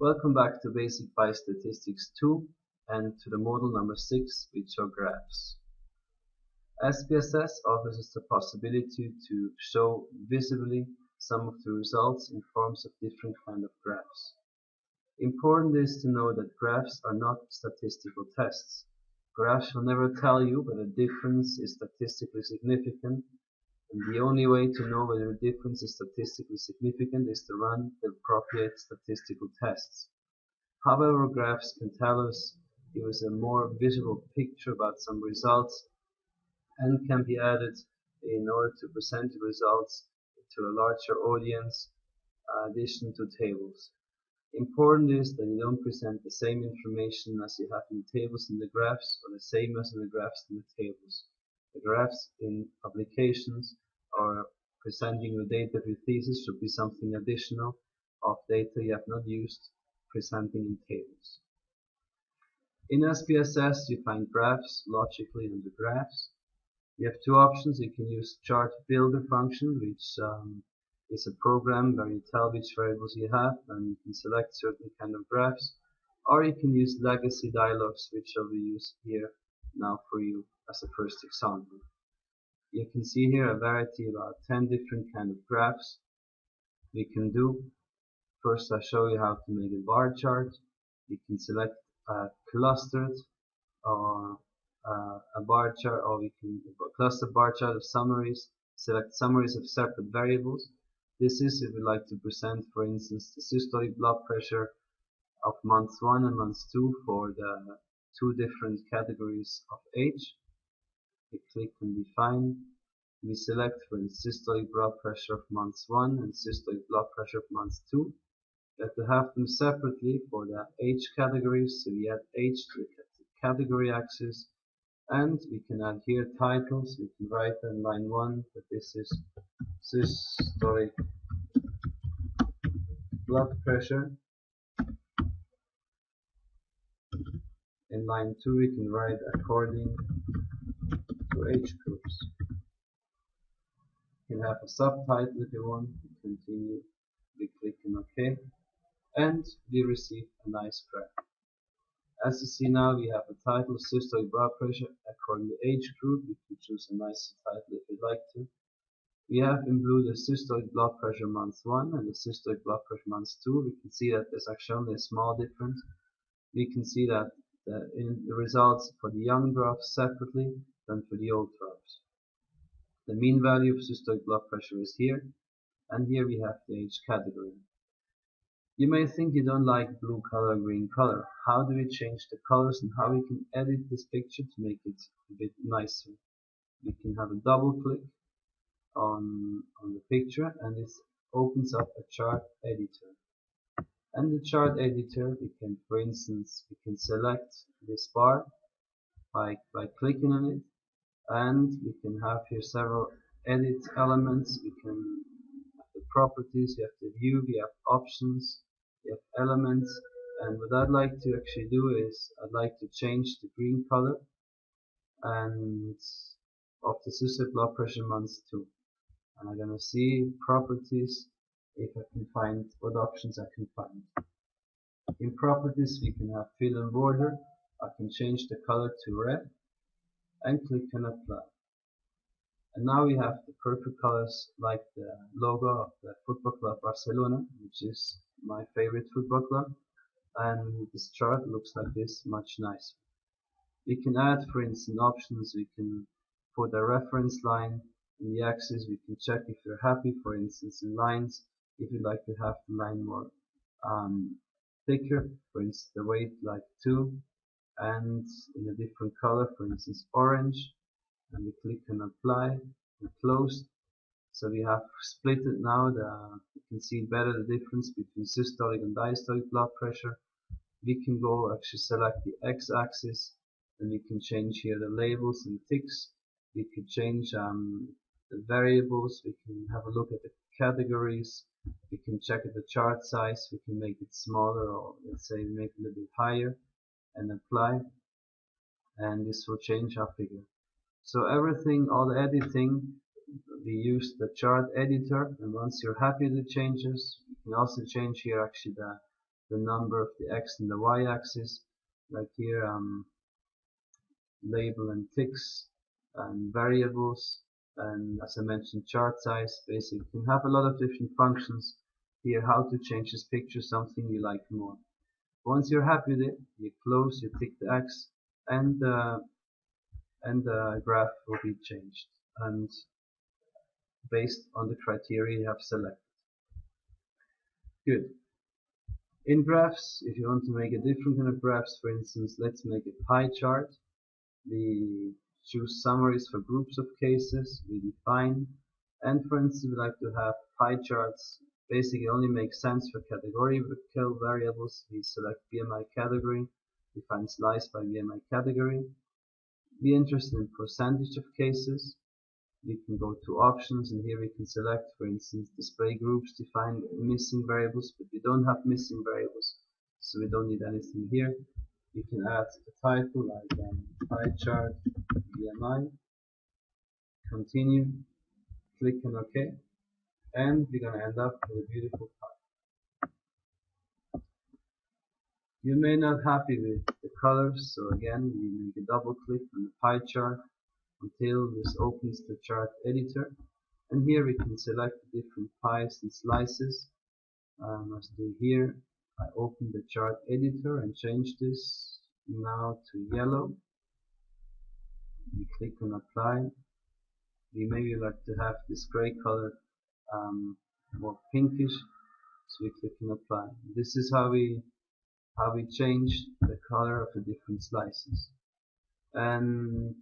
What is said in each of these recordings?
Welcome back to Basic Biostatistics 2 and to the model number 6, which are graphs. SPSS offers us the possibility to show visibly some of the results in forms of different kind of graphs. Important is to know that graphs are not statistical tests. Graphs will never tell you whether a difference is statistically significant, and the only way to know whether a difference is statistically significant is to run the appropriate statistical tests. However, graphs can give us a more visual picture about some results and can be added in order to present the results to a larger audience, addition to tables. Important is that you don't present the same information as you have in the tables in the graphs, or the same as in the graphs in the tables. The graphs in publications or presenting the data of your thesis should be something additional of data you have not used, presenting in tables. In SPSS you find graphs logically under graphs. You have two options. You can use chart builder function, which is a program where you tell which variables you have and you can select certain kind of graphs, or you can use legacy dialogues, which I will use here now for you as a first example. You can see here a variety of about 10 different kind of graphs we can do. First I show you how to make a bar chart. You can select clustered or a bar chart, or we can cluster bar chart of summaries, select summaries of separate variables. This is if we like to present, for instance, the systolic blood pressure of month 1 and month 2 for the two different categories of age. We click on define. We select for the systolic blood pressure of month 1 and systolic blood pressure of month 2. We have to have them separately for the age categories, so we add age to the category axis, and we can add here titles. We can write in line 1 that this is systolic blood pressure. In line 2 we can write according to age groups. You can have a subtitle if you want. We continue. We click on OK, and we receive a nice graph. As you see now, we have a title, systolic blood pressure according to age group. You can choose a nice title if you'd like to. We have in blue the systolic blood pressure month 1 and the systolic blood pressure month 2. We can see that there's actually only a small difference. We can see that in the results for the young graphs separately than for the old graphs. The mean value of systolic blood pressure is here, and here we have the age category. You may think you don't like blue color, green color. How do we change the colors and how we can edit this picture to make it a bit nicer? We can have a double click on the picture, and this opens up a chart editor. And the chart editor, we can, for instance, we can select this bar by clicking on it, and we can have here several edit elements. We can have the properties, we have the view, we have options, we have elements, and what I'd like to actually do is I'd like to change the green color and of the systolic blood pressure month 2. And I'm gonna see properties if I can find what options I can find. In properties we can have fill and border. I can change the color to red and click on apply. And now we have the perfect colors like the logo of the Football Club Barcelona, which is my favorite football club, and this chart looks like this, much nicer. We can add, for instance, options. We can put a reference line in the axis. We can check if you're happy, for instance, in lines, if you'd like to have the line more thicker, for instance the weight like 2, and in a different color, for instance orange, and we click on apply and close. So we have split it now. You can see better the difference between systolic and diastolic blood pressure. We can go actually select the x-axis, and we can change here the labels and ticks. We could change the variables. We can have a look at the categories. We can check at the chart size. We can make it smaller, or let's say make it a little bit higher, and apply, and this will change our figure. So everything, all the editing, we use the chart editor, and once you're happy with the changes, you can also change here actually the number of the x and the y-axis, like here label and ticks and variables, and as I mentioned chart size. Basically you can have a lot of different functions here, how to change this picture something you like more. Once you're happy with it, you close, you tick the X, and the graph will be changed and based on the criteria you have selected. Good. In graphs, if you want to make a different kind of graphs, for instance, let's make a pie chart. We choose summaries for groups of cases, we define, and for instance we like to have pie charts. Basically only makes sense for categorical variables. We select BMI category, define slice by BMI category. Be interested in percentage of cases. We can go to options, and here we can select, for instance, display groups, define missing variables, but we don't have missing variables, so we don't need anything here. You can add a title like pie chart BMI, continue, click on OK, and we're going to end up with a beautiful pie. You may not happy with the colors, so again we make a double click on the pie chart until this opens the chart editor, and here we can select the different pies and slices. As do here, I open the chart editor and change this now to yellow. We click on apply. We maybe like to have this gray color more pinkish, so we click on apply. This is how we change the color of the different slices. And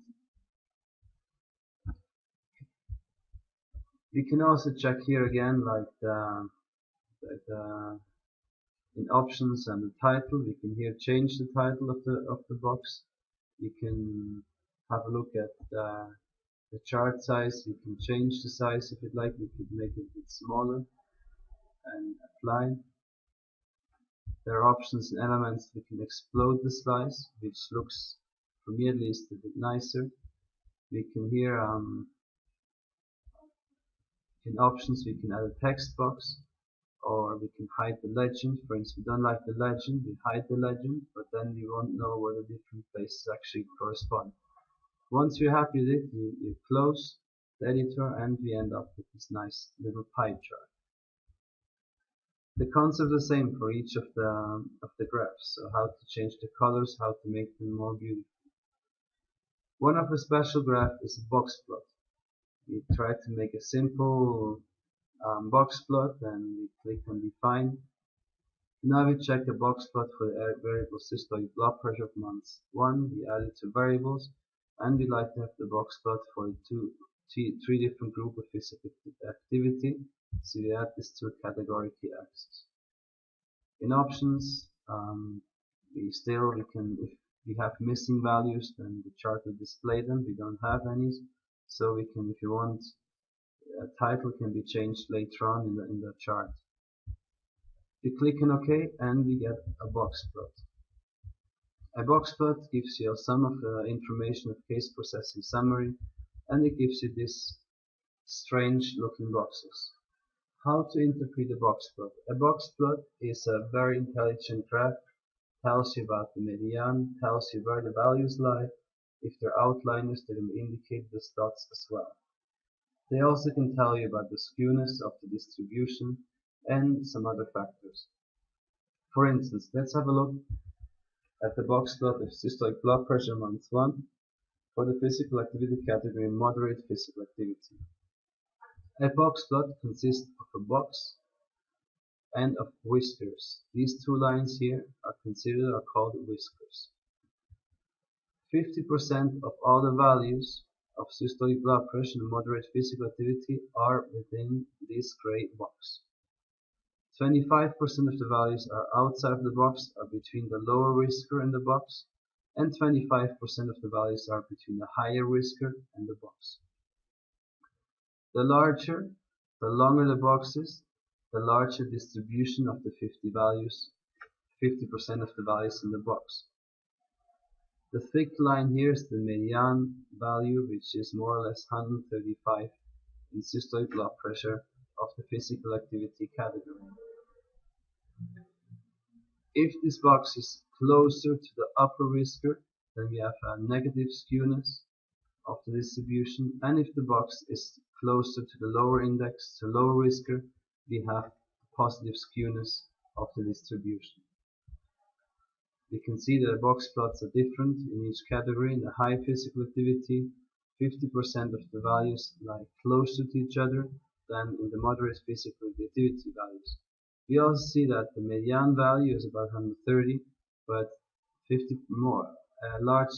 we can also check here again, like in options and the title. We can here change the title of the box. You can have a look at the chart size. You can change the size if you'd like. We could make it a bit smaller and apply. There are options and elements. We can explode the slice, which looks, for me at least, a bit nicer. We can here in options we can add a text box, or we can hide the legend. For instance, we don't like the legend, we hide the legend, but then you won't know where the different places actually correspond. Once you're happy with it, you close the editor, and we end up with this nice little pie chart. The concept is the same for each of the graphs, so how to change the colors, how to make them more beautiful. One of a special graph is a box plot. We try to make a simple box plot, and we click on define. Now we check the box plot for the variable systolic blood pressure of month 1. We add it to variables, and we like to have the box plot for three different groups of physical activity. So we add this to a category key axis. In options, we can, if we have missing values, then the chart will display them. We don't have any, so we can, if you want, a title can be changed later on in the chart. We click on OK, and we get a box plot. A box plot gives you some of the information of case processing summary, and it gives you this strange looking boxes. How to interpret a box plot? A box plot is a very intelligent graph. Tells you about the median, tells you where the values lie. If they're outliners, they will indicate the dots as well. They also can tell you about the skewness of the distribution and some other factors. For instance, let's have a look at the box plot of systolic blood pressure month 1 for the physical activity category moderate physical activity. A box plot consists of a box and of whiskers. These two lines here are called whiskers. 50% of all the values of systolic blood pressure and moderate physical activity are within this gray box. 25% of the values are outside of the box, are between the lower whisker and the box, and 25% of the values are between the higher whisker and the box. The longer the box is, the larger distribution of the 50% of the values in the box. The thick line here is the median value, which is more or less 135 in systolic blood pressure of the physical activity category. If this box is closer to the upper whisker, then we have a negative skewness of the distribution, and if the box is closer to the lower index, to lower whisker, we have positive skewness of the distribution. You can see that the box plots are different in each category. In the high physical activity, 50% of the values lie closer to each other than in the moderate physical activity values. We also see that the median value is about 130, but 50 more. A large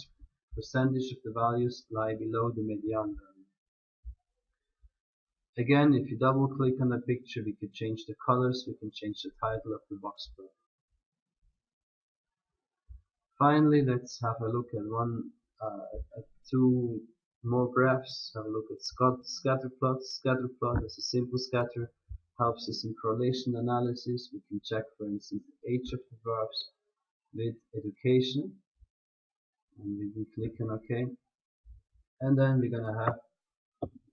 percentage of the values lie below the median value. Again, if you double click on the picture, we can change the colors, we can change the title of the box plot. Finally, let's have a look at two more graphs. Have a look at scatter plots. Scatter plot is a simple scatter, helps us in correlation analysis. We can check, for instance, the age of the verbs with education, and we can click on OK. And then we're gonna have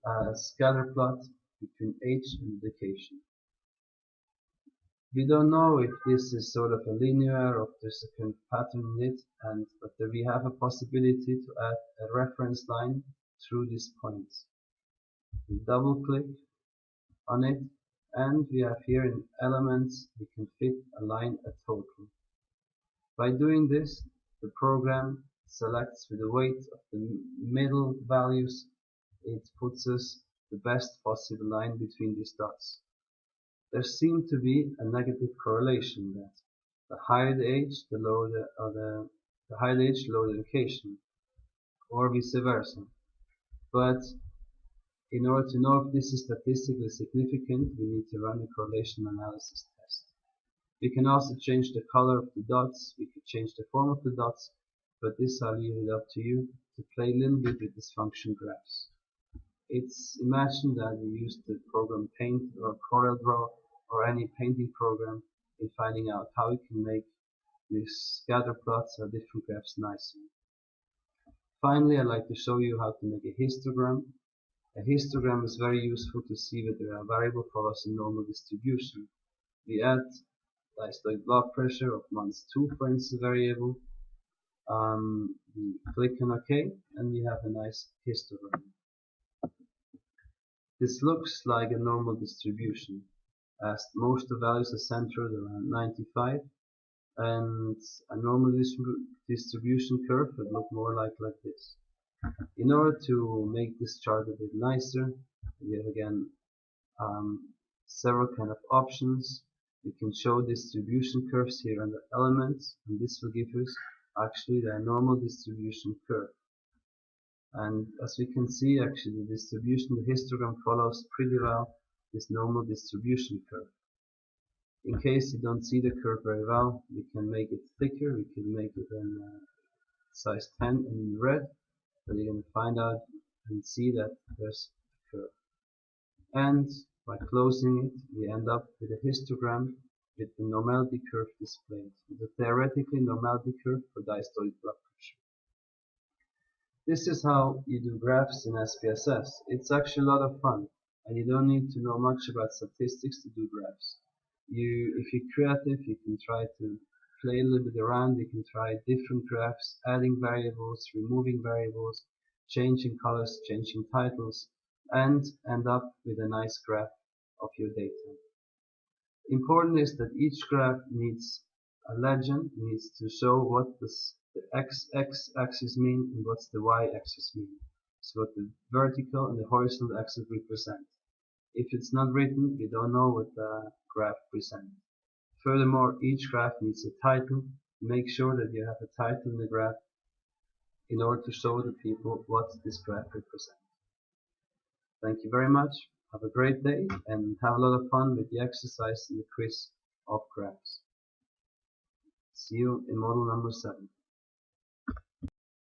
a scatter plot between age and education. We don't know if this is sort of a linear or if there's a kind of pattern in it, but we have a possibility to add a reference line through these points. We double click on it, and we have here in elements we can fit a line, a total. By doing this, the program selects with the weight of the middle values. It puts us the best possible line between these dots. There seemed to be a negative correlation that the higher the age, the lower the higher the age, lower the education, or vice versa. But in order to know if this is statistically significant, we need to run a correlation analysis test. We can also change the color of the dots, we could change the form of the dots, but this I'll leave it up to you to play a little bit with these function graphs. Imagine that you use the program Paint or CorelDRAW or any painting program in finding out how you can make these scatter plots or different graphs nicely. Finally, I'd like to show you how to make a histogram. A histogram is very useful to see whether a variable follows a normal distribution. We add diastolic blood pressure of -2, for instance, variable. We click on OK, and we have a nice histogram. This looks like a normal distribution, as most of the values are centered around 95, and a normal distribution curve would look more like this. In order to make this chart a bit nicer, we have again several kind of options. We can show distribution curves here under elements, and this will give us actually the normal distribution curve. And as we can see, actually the distribution, the histogram follows pretty well this normal distribution curve. In case you don't see the curve very well, we can make it thicker. We can make it in size 10 in red, but you're going to find out and see that there's a curve. And by closing it, we end up with a histogram with the normality curve displayed, the theoretically normality curve for diastolic blood pressure. This is how you do graphs in SPSS. It's actually a lot of fun, and you don't need to know much about statistics to do graphs. If you're creative, you can try to play a little bit around. You can try different graphs, adding variables, removing variables, changing colors, changing titles, and end up with a nice graph of your data. Important is that each graph needs a legend, needs to show what the x-axis mean and what's the y-axis mean. So what the vertical and the horizontal axis represent. If it's not written, we don't know what the graph presents. Furthermore, each graph needs a title. Make sure that you have a title in the graph in order to show the people what this graph represents. Thank you very much. Have a great day and have a lot of fun with the exercise and the quiz of graphs. See you in model number 7.